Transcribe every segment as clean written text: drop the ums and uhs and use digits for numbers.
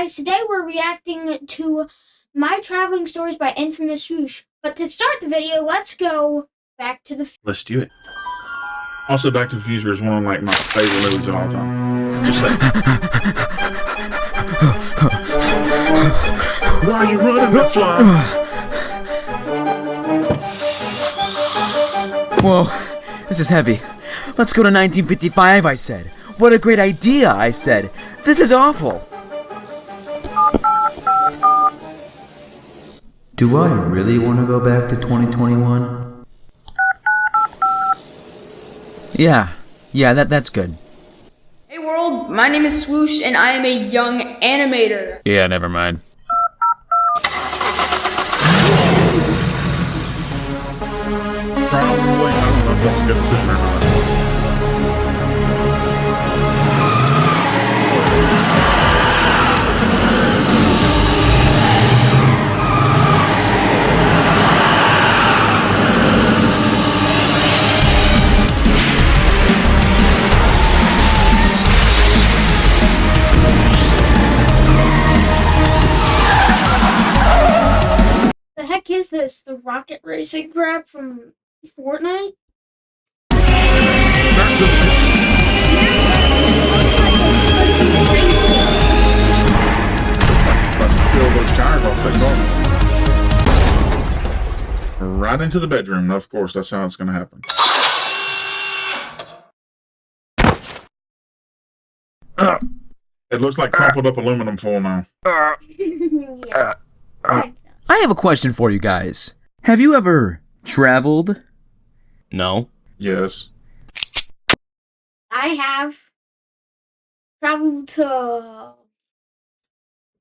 guys, today we're reacting to My Traveling Stories by Infamous Swoosh. But to start the video, let's go back to the... Let's do it. Also, Back to the Future is one of like my favorite movies of all time. Just saying. Why are you running, McFly? Whoa, this is heavy. Let's go to 1955, I said. What a great idea, I said. This is awful. Do I really want to go back to 2021? Yeah, that's good. Hey world, my name is Swoosh and I am a young animator. Yeah, never mind. Probably. I don't know if that's good to sit there or not. The heck is this? The rocket racing crap from Fortnite? Back to the Future. Looks like a racing. Peel those tires off that car. Right into the bedroom. Of course, that's how it's going to happen. It looks like crumpled up aluminum foil now. Yeah. I have a question for you guys. Have you ever traveled? No. Yes. I have traveled to,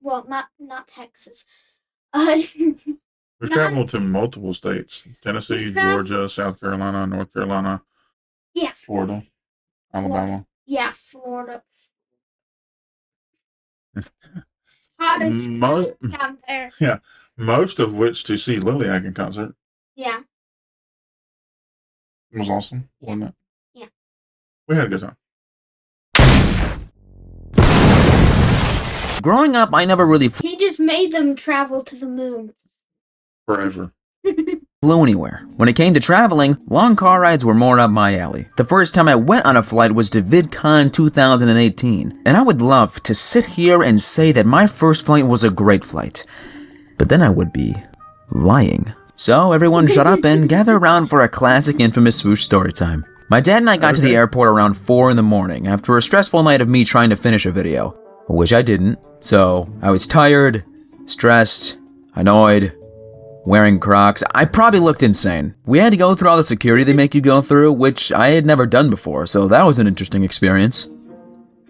well, not Texas. We've traveled to multiple states. Tennessee, Georgia, South Carolina, North Carolina. Yeah. Florida. Alabama. Yeah, Florida. It's hot as Mo- down there. Yeah. Most of which to see Liliac in concert. Yeah. It was awesome, wasn't it? Yeah. We had a good time. Growing up, I never really He just made them travel to the moon. Forever. flew anywhere. When it came to traveling, long car rides were more up my alley. The first time I went on a flight was to VidCon 2018, and I would love to sit here and say that my first flight was a great flight. But then I would be lying. So everyone shut up and gather around for a classic Infamous Swoosh story time. My dad and I got to the airport around 4 in the morning after a stressful night of me trying to finish a video, which I didn't. So I was tired, stressed, annoyed, wearing Crocs. I probably looked insane. We had to go through all the security they make you go through, which I had never done before, so that was an interesting experience.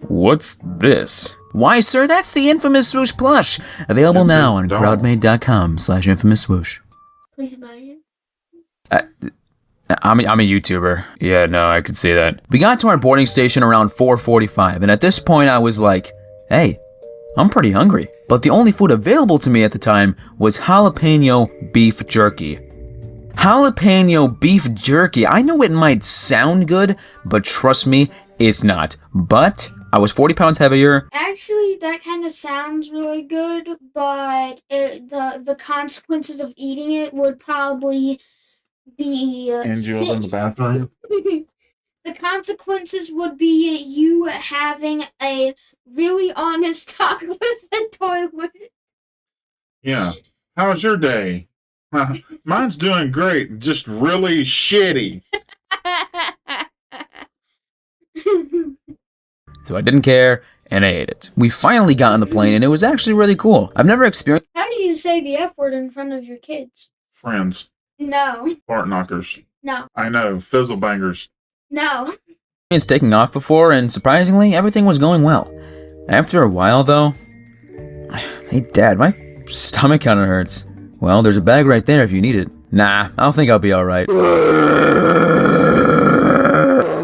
What's this? Why, sir, that's the Infamous Swoosh plush. Available now on crowdmade.com/infamousswoosh. Please buy it. I'm a YouTuber. Yeah, no, I could see that. We got to our boarding station around 4:45, and at this point I was like, hey, I'm pretty hungry. But the only food available to me at the time was jalapeno beef jerky. Jalapeno beef jerky. I know it might sound good, but trust me, it's not. But I was 40 pounds heavier. Actually, that kind of sounds really good, but the consequences of eating it would probably be And you sick. in the bathroom? The consequences would be you having a really honest talk with the toilet. Yeah. How's your day? Mine's doing great. Just really shitty. So I didn't care, and I ate it. We finally got on the plane, and it was actually really cool. I've never experienced How do you say the F word in front of your kids? Friends. No. Fart knockers. No. I know. Fizzle bangers. No. taking off before, and surprisingly, everything was going well. After a while, though... Hey, Dad, my stomach kinda hurts. Well, there's a bag right there if you need it. Nah, I don't think I'll be alright.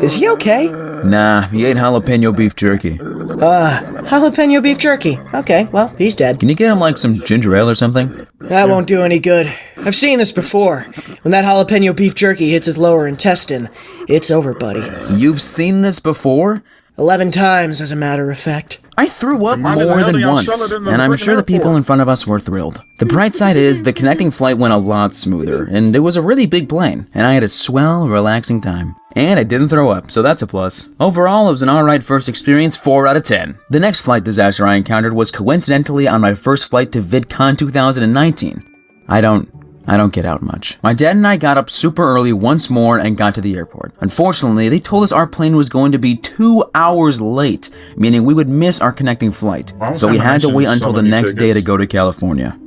Is he okay? Nah, he ate jalapeno beef jerky. Jalapeno beef jerky. Okay, well, he's dead. Can you get him, like, some ginger ale or something? That won't do any good. I've seen this before. When that jalapeno beef jerky hits his lower intestine, it's over, buddy. You've seen this before? 11 times, as a matter of fact. I threw up Why the more hell do than y'all once, sell it in the and I'm freaking sure the people airport? in front of us were thrilled. The bright side is the connecting flight went a lot smoother, and it was a really big plane, and I had a swell, relaxing time. And I didn't throw up, so that's a plus. Overall, it was an alright first experience, 4 out of 10. The next flight disaster I encountered was coincidentally on my first flight to VidCon 2019. I don't get out much. My dad and I got up super early once more and got to the airport. Unfortunately, they told us our plane was going to be 2 hours late, meaning we would miss our connecting flight. So we had to wait until the next day to go to California.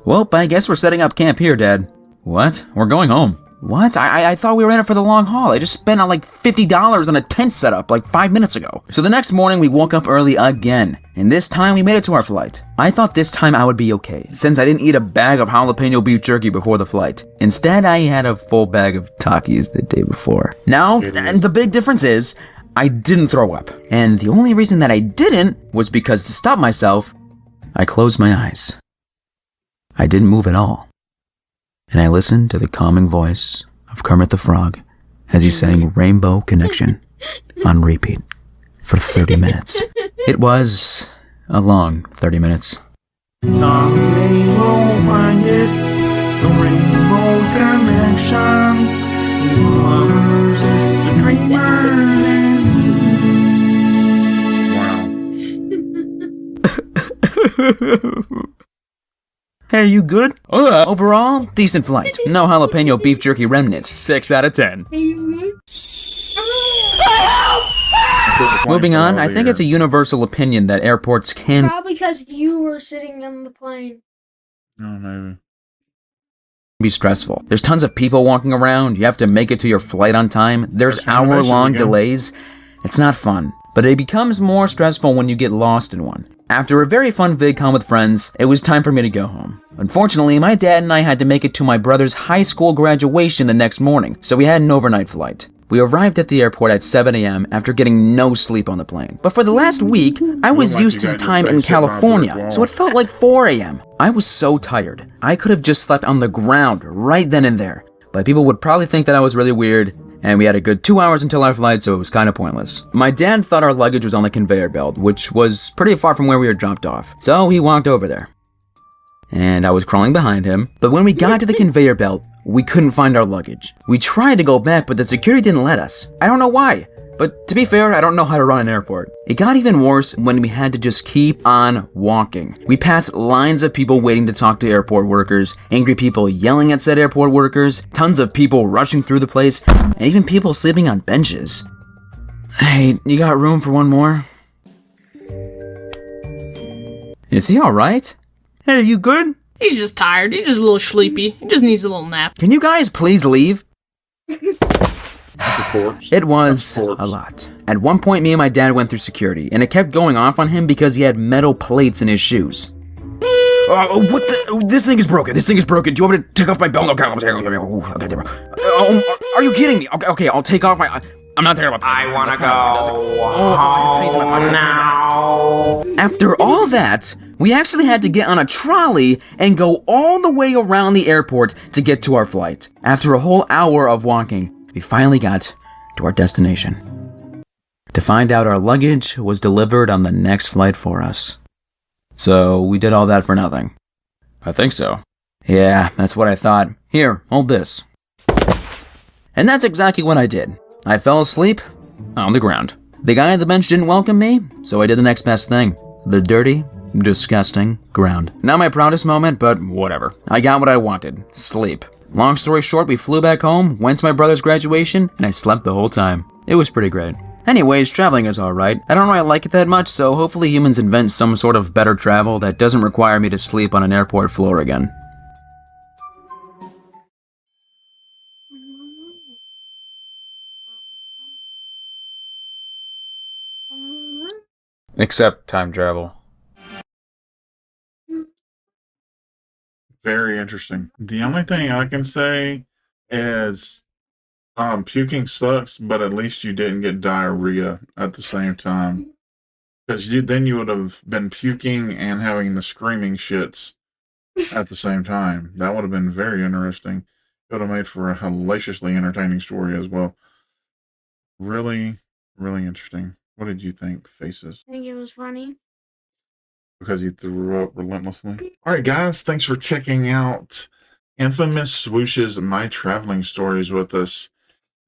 Well, I guess we're setting up camp here, Dad. What? We're going home. What? I thought we were in it for the long haul. I just spent like $50 on a tent setup like 5 minutes ago. So the next morning we woke up early again, and this time we made it to our flight. I thought this time I would be okay, since I didn't eat a bag of jalapeno beef jerky before the flight. Instead, I had a full bag of Takis the day before. Now, and the big difference is, I didn't throw up. And the only reason that I didn't was because to stop myself, I closed my eyes. I didn't move at all. And I listened to the calming voice of Kermit the Frog as he sang Rainbow Connection on repeat for 30 minutes. It was a long 30 minutes. Someday we'll find it, the rainbow connection. Lovers, the dreamers, and Wow. Hey, you good? Overall, decent flight. No jalapeno beef jerky remnants. 6 out of 10. Moving on, I think it's a universal opinion that airports can Probably because you were sitting on the plane. Oh, maybe. be stressful. There's tons of people walking around. You have to make it to your flight on time. There's That's renovations hour-long again. delays. It's not fun, but it becomes more stressful when you get lost in one. After a very fun VidCon with friends, it was time for me to go home. Unfortunately, my dad and I had to make it to my brother's high school graduation the next morning, so we had an overnight flight. We arrived at the airport at 7 a.m. after getting no sleep on the plane. But for the last week, I was like used you to the got your time in face sitting on a brick California, wall. so it felt like 4 a.m. I was so tired. I could have just slept on the ground right then and there. But people would probably think that I was really weird, and we had a good 2 hours until our flight, so it was kind of pointless. My dad thought our luggage was on the conveyor belt, which was pretty far from where we were dropped off. So he walked over there. And I was crawling behind him, but when we got to the conveyor belt, we couldn't find our luggage. We tried to go back, but the security didn't let us. I don't know why, but to be fair, I don't know how to run an airport. It got even worse when we had to just keep on walking. We passed lines of people waiting to talk to airport workers, angry people yelling at said airport workers, tons of people rushing through the place, and even people sleeping on benches. Hey, you got room for one more? Is he alright? Hey, you good? He's just tired. He's just a little sleepy. He just needs a little nap. Can you guys please leave? The corpse. It was That's corpse. a lot. At one point, me and my dad went through security, and it kept going off on him because he had metal plates in his shoes. What the? This thing is broken. This thing is broken. Do you want me to take off my belt? Okay, okay, there. Are you kidding me? Okay, I'll take off my... I'm not taking off my pants. I wanna That's fine. go I have pennies in my pocket. now. After all that, we actually had to get on a trolley and go all the way around the airport to get to our flight. After a whole hour of walking, we finally got to our destination. To find out our luggage was delivered on the next flight for us. So we did all that for nothing. I think so. Yeah, that's what I thought. Here, hold this. And that's exactly what I did. I fell asleep on the ground. The guy at the bench didn't welcome me, so I did the next best thing. The dirty, disgusting ground. Not my proudest moment, but whatever. I got what I wanted. Sleep. Long story short, we flew back home, went to my brother's graduation, and I slept the whole time. It was pretty great. Anyways, traveling is alright. I don't really like it that much, so hopefully humans invent some sort of better travel that doesn't require me to sleep on an airport floor again. Except time travel. Very interesting. The only thing I can say is puking sucks, but at least you didn't get diarrhea at the same time. Because then you would have been puking and having the screaming shits at the same time. That would have been very interesting. It would have made for a hellaciously entertaining story as well. Really, really interesting. What did you think, Faces? I think it was funny. Because he threw up relentlessly. All right, guys, thanks for checking out Infamous Swoosh's My Traveling Stories with us.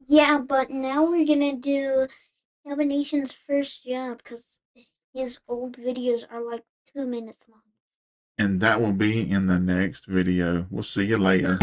Yeah, but now we're gonna do Nation's first job because his old videos are like 2 minutes long. And that will be in the next video. We'll see you later.